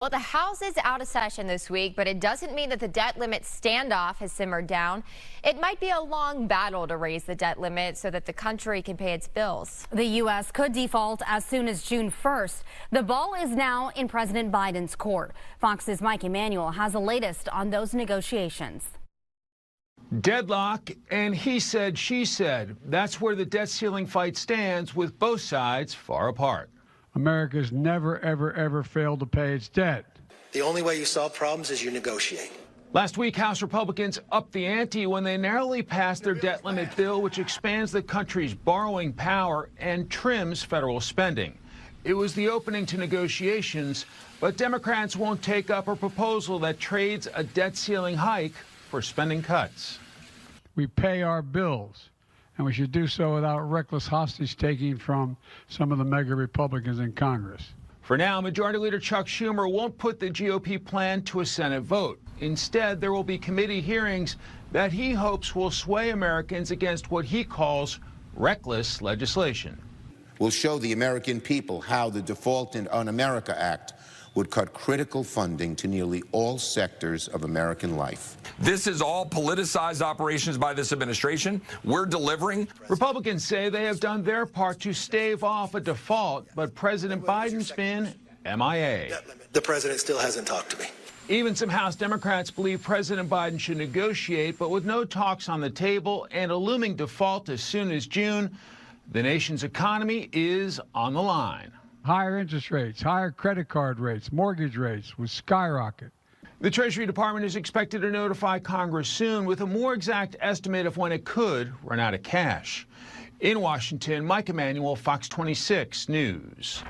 Well, the House is out of session this week, but it doesn't mean that the debt limit standoff has simmered down. It might be a long battle to raise the debt limit so that the country can pay its bills. The U.S. could default as soon as June 1st. The ball is now in President Biden's court. Fox's Mike Emanuel has the latest on those negotiations. Deadlock, and he said, she said. That's where the debt ceiling fight stands, with both sides far apart. America's never, ever, ever failed to pay its debt. The only way you solve problems is you negotiate. Last week, House Republicans upped the ante when they narrowly passed their debt limit bill, which expands the country's borrowing power and trims federal spending. It was the opening to negotiations, but Democrats won't take up a proposal that trades a debt ceiling hike for spending cuts. We pay our bills, and we should do so without reckless hostage-taking from some of the mega Republicans in Congress. For now, Majority Leader Chuck Schumer won't put the GOP plan to a Senate vote. Instead, there will be committee hearings that he hopes will sway Americans against what he calls reckless legislation. Will show the American people how the Default in Un-America Act would cut critical funding to nearly all sectors of American life. This is all politicized operations by this administration. We're delivering. Republicans say they have done their part to stave off a default, but President Biden's been MIA. The president still hasn't talked to me. Even some House Democrats believe President Biden should negotiate, but with no talks on the table and a looming default as soon as June, the nation's economy is on the line. Higher interest rates, higher credit card rates, mortgage rates will skyrocket. The Treasury Department is expected to notify Congress soon with a more exact estimate of when it could run out of cash. In Washington, Mike Emanuel, Fox 26 News.